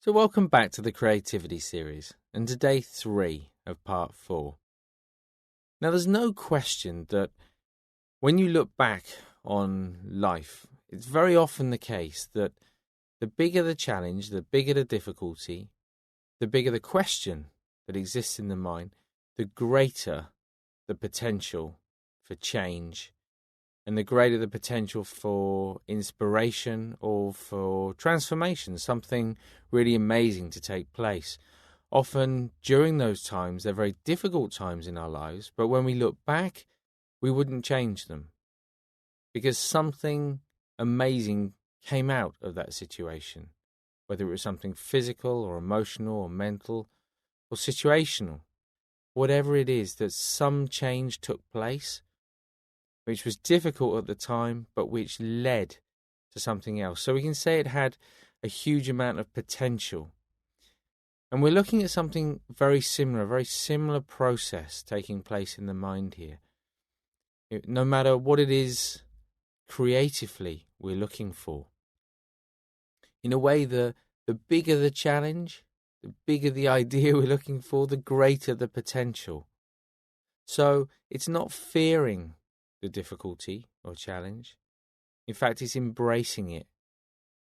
So welcome back to the Creativity series, and to day 3 of part 4. Now there's no question that when you look back on life, it's very often the case that the bigger the challenge, the bigger the difficulty, the bigger the question that exists in the mind, the greater the potential for change, and the greater the potential for inspiration or for transformation, something really amazing to take place. Often during those times, they're very difficult times in our lives, but when we look back, we wouldn't change them because something amazing came out of that situation, whether it was something physical or emotional or mental or situational. Whatever it is, that some change took place which was difficult at the time, but which led to something else. So we can say it had a huge amount of potential. And we're looking at something very similar, a very similar process taking place in the mind here. No matter what it is creatively we're looking for. In a way, the bigger the challenge, the bigger the idea we're looking for, the greater the potential. So it's not fearing the difficulty or challenge. In fact, it's embracing it,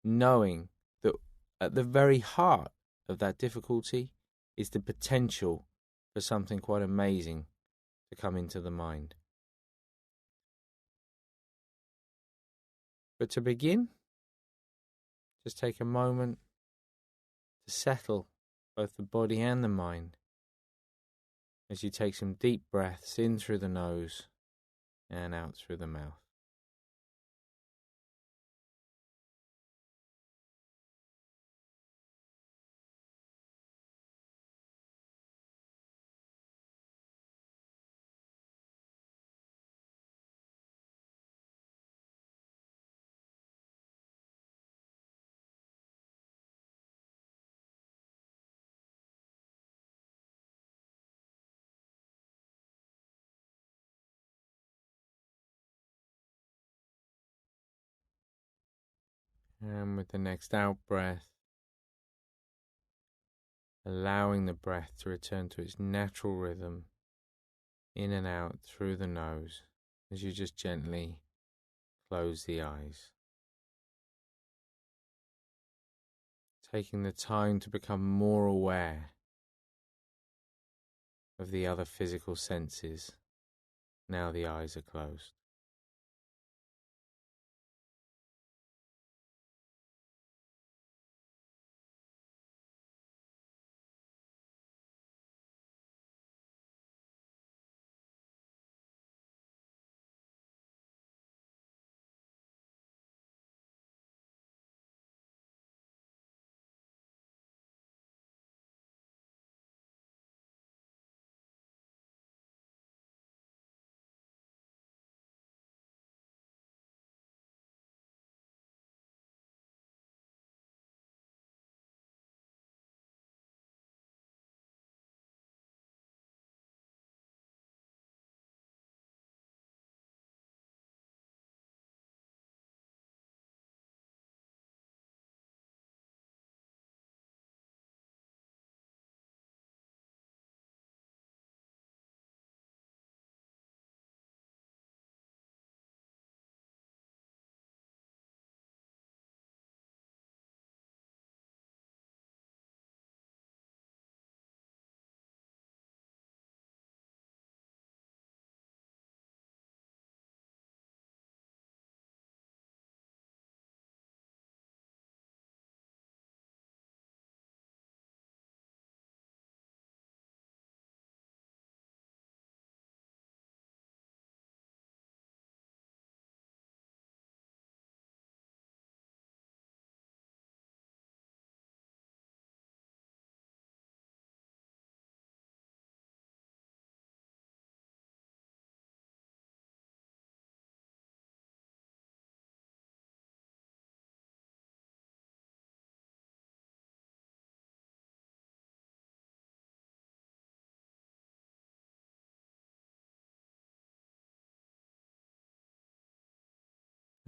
knowing that at the very heart of that difficulty is the potential for something quite amazing to come into the mind. But to begin, just take a moment to settle both the body and the mind as you take some deep breaths in through the nose and out through the mouth. And with the next out breath, allowing the breath to return to its natural rhythm, in and out through the nose, as you just gently close the eyes. Taking the time to become more aware of the other physical senses now the eyes are closed.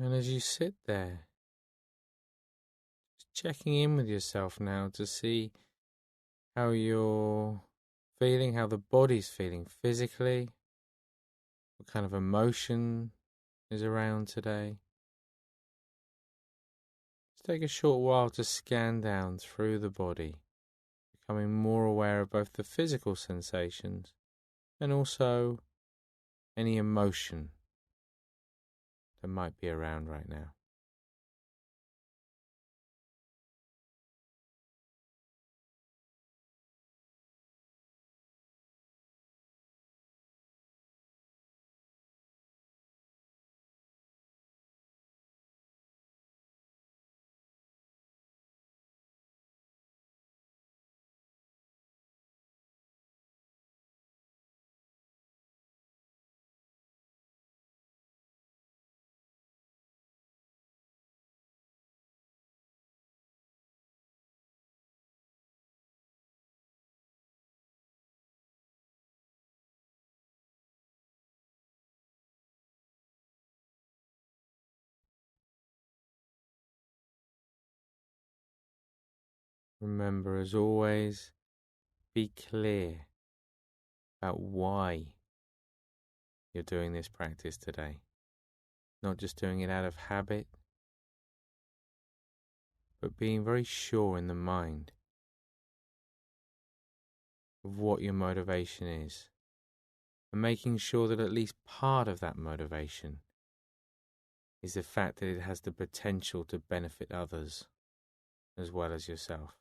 And as you sit there, checking in with yourself now to see how you're feeling, how the body's feeling physically, what kind of emotion is around today. Just take a short while to scan down through the body, becoming more aware of both the physical sensations and also any emotion that might be around right now. Remember, as always, be clear about why you're doing this practice today. Not just doing it out of habit, but being very sure in the mind of what your motivation is, and making sure that at least part of that motivation is the fact that it has the potential to benefit others as well as yourself.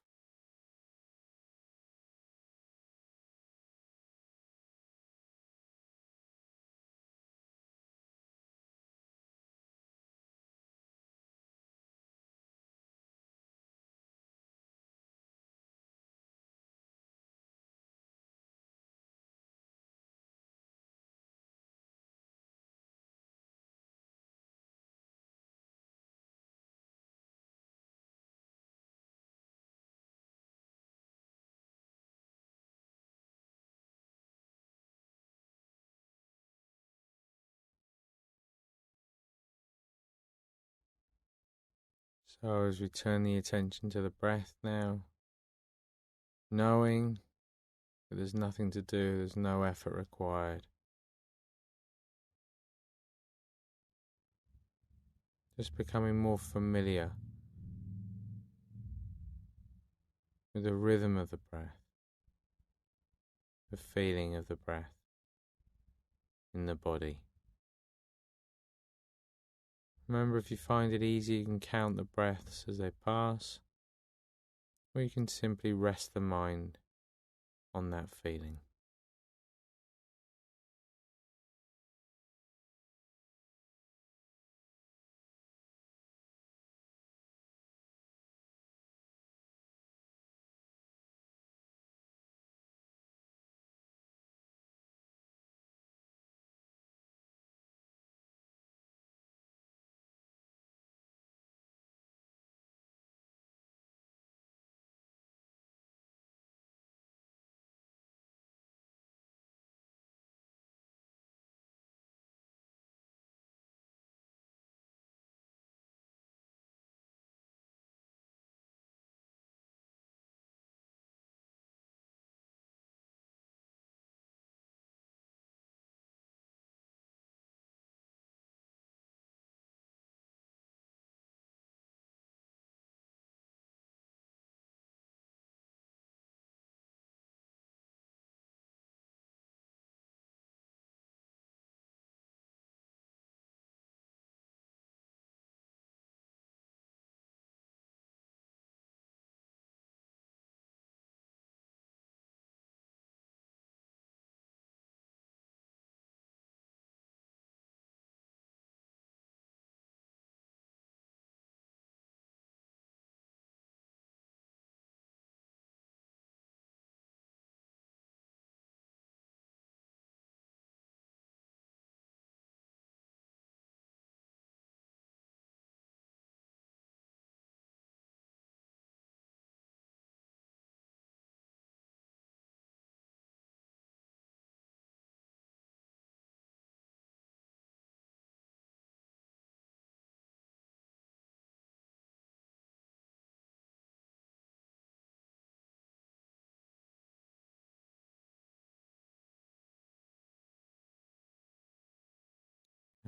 So as we turn the attention to the breath now, knowing that there's nothing to do, there's no effort required. Just becoming more familiar with the rhythm of the breath, the feeling of the breath in the body. Remember, if you find it easy, you can count the breaths as they pass, or you can simply rest the mind on that feeling.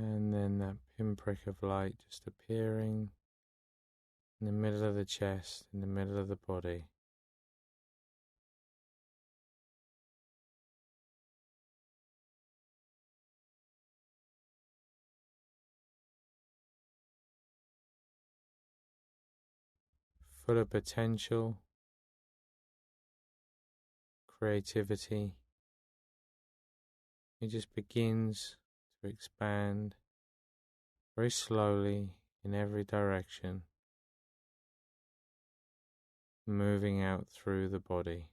And then that pinprick of light just appearing in the middle of the chest, in the middle of the body. Full of potential, creativity. It just begins to expand very slowly in every direction, moving out through the body.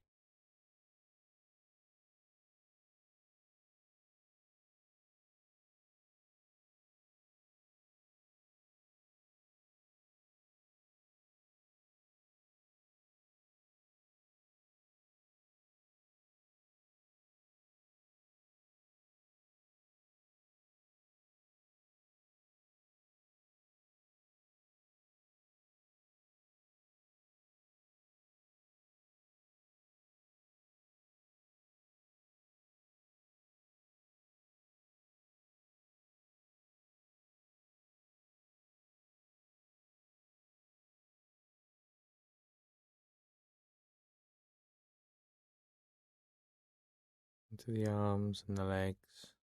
Into the arms and the legs,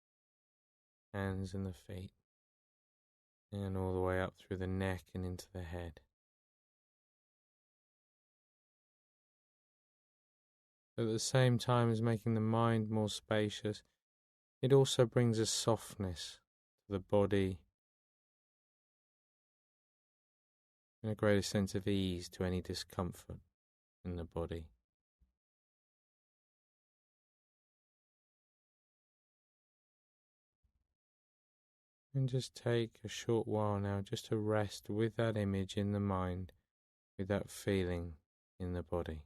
hands and the feet, and all the way up through the neck and into the head. At the same time as making the mind more spacious, it also brings a softness to the body and a greater sense of ease to any discomfort in the body. And just take a short while now just to rest with that image in the mind, with that feeling in the body.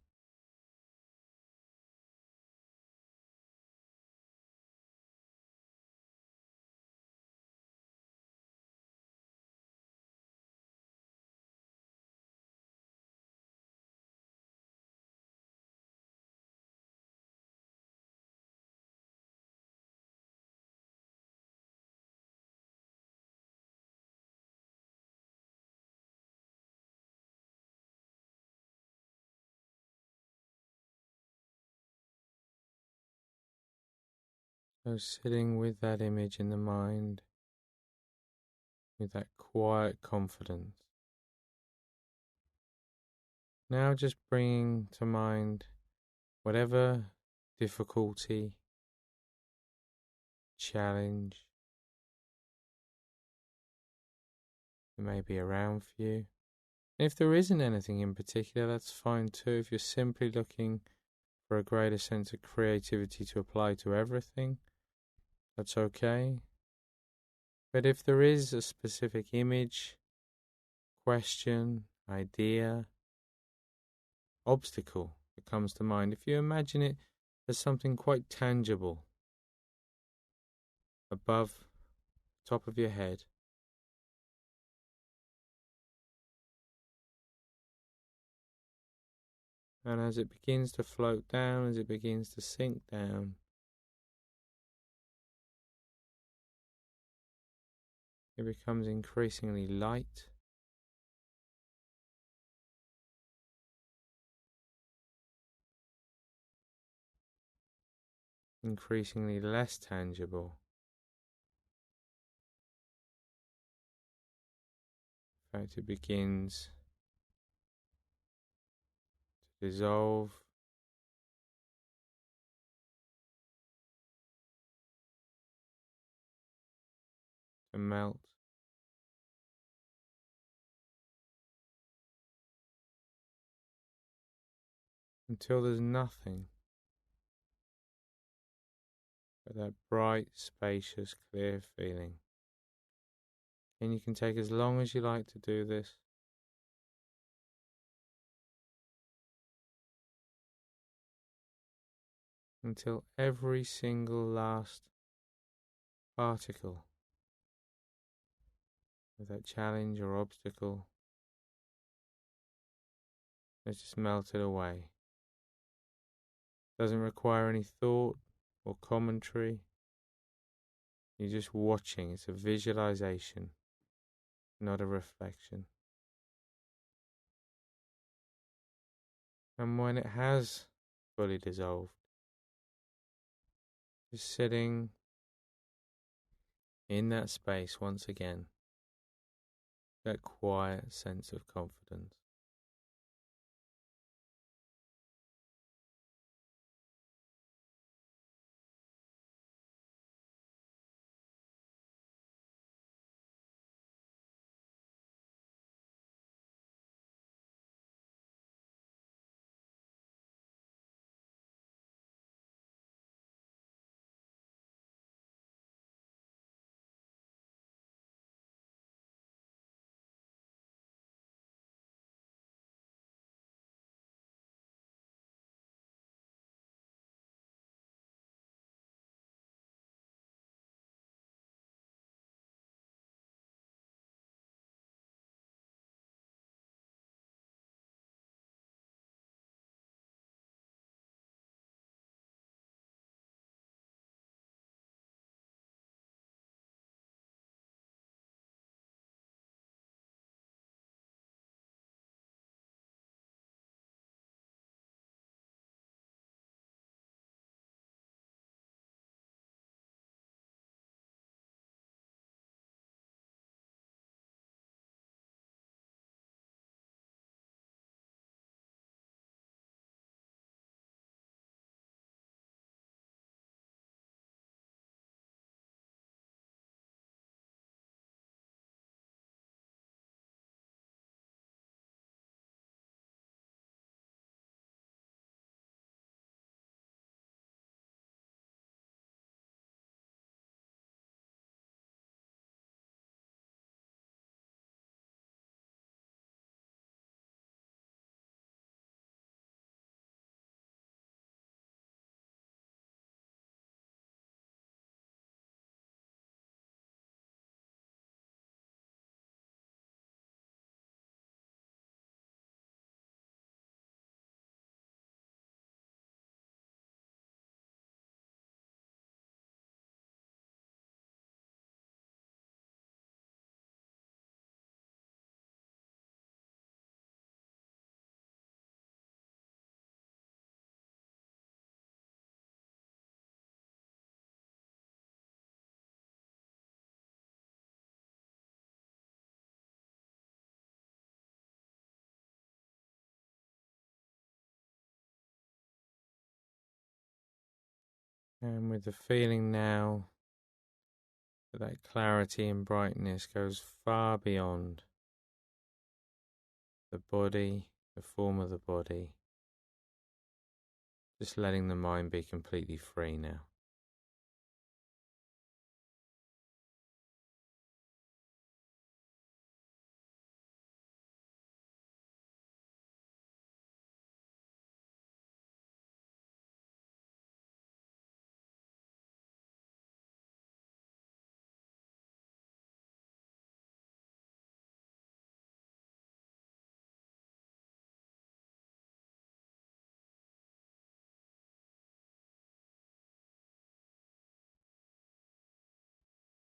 So sitting with that image in the mind, with that quiet confidence. Now just bringing to mind whatever difficulty, challenge may be around for you. And if there isn't anything in particular, that's fine too. If you're simply looking for a greater sense of creativity to apply to everything, that's okay. But if there is a specific image, question, idea, obstacle that comes to mind, if you imagine it as something quite tangible above the top of your head, and as it begins to float down, as it begins to sink down, it becomes increasingly light, increasingly less tangible. In fact, it begins to dissolve, to melt, until there's nothing but that bright, spacious, clear feeling. And you can take as long as you like to do this. Until every single last particle of that challenge or obstacle has just melted away. Doesn't require any thought or commentary. You're just watching. It's a visualization, not a reflection. And when it has fully dissolved, just sitting in that space once again, that quiet sense of confidence. And with the feeling now that clarity and brightness goes far beyond the body, the form of the body, just letting the mind be completely free now.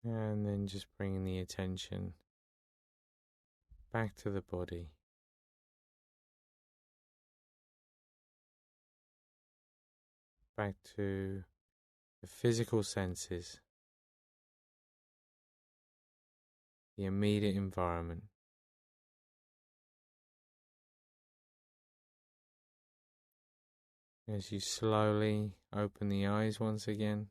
And then just bringing the attention back to the body, back to the physical senses, the immediate environment. As you slowly open the eyes once again,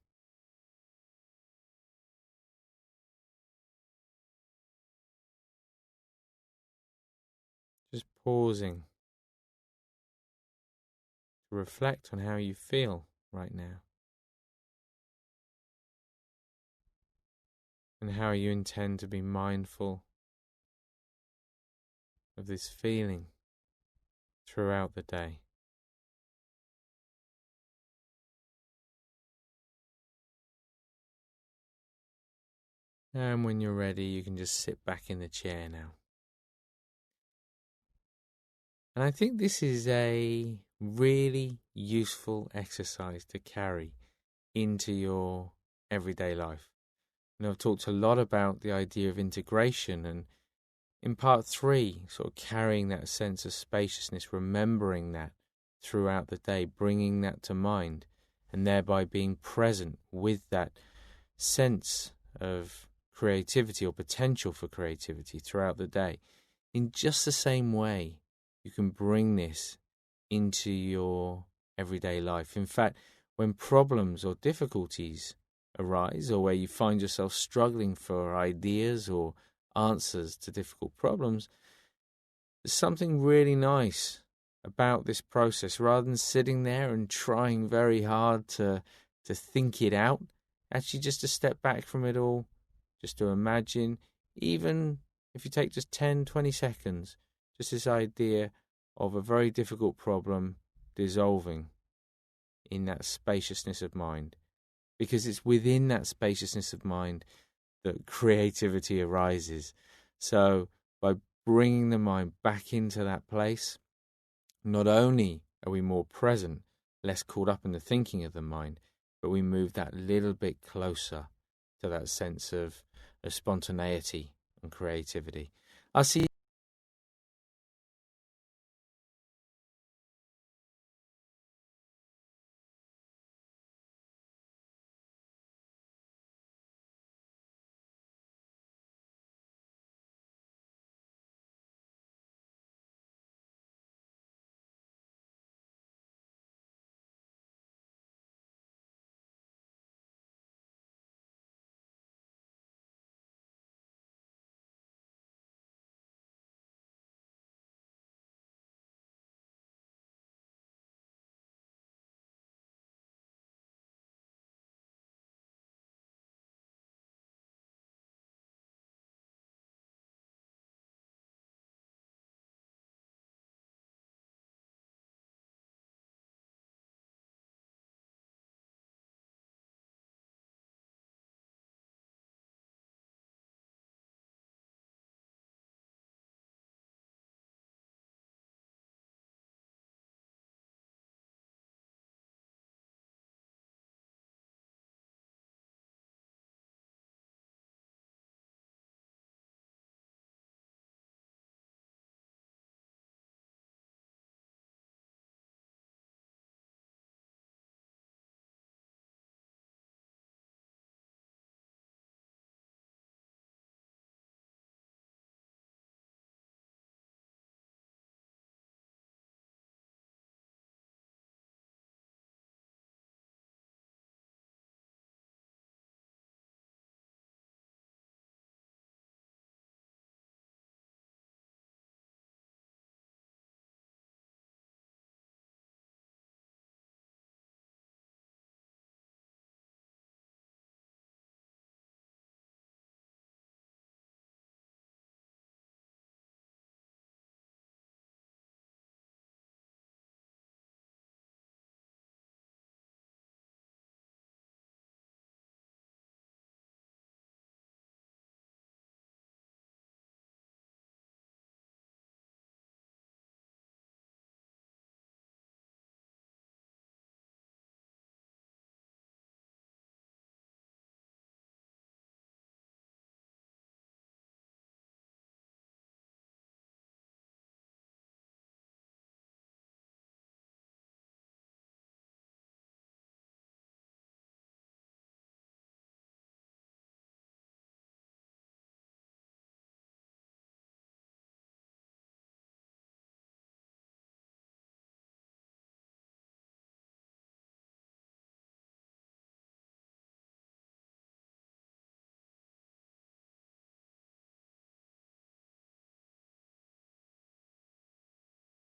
just pausing to reflect on how you feel right now and how you intend to be mindful of this feeling throughout the day. And when you're ready, you can just sit back in the chair now. And I think this is a really useful exercise to carry into your everyday life. I've talked a lot about the idea of integration, and in part 3, sort of carrying that sense of spaciousness, remembering that throughout the day, bringing that to mind, and thereby being present with that sense of creativity or potential for creativity throughout the day. In just the same way, you can bring this into your everyday life. In fact, when problems or difficulties arise, or where you find yourself struggling for ideas or answers to difficult problems, there's something really nice about this process. Rather than sitting there and trying very hard to think it out, actually just to step back from it all, just to imagine, even if you take just 10, 20 seconds, just this idea of a very difficult problem dissolving in that spaciousness of mind. Because it's within that spaciousness of mind that creativity arises. So by bringing the mind back into that place, not only are we more present, less caught up in the thinking of the mind, but we move that little bit closer to that sense of spontaneity and creativity. I'll see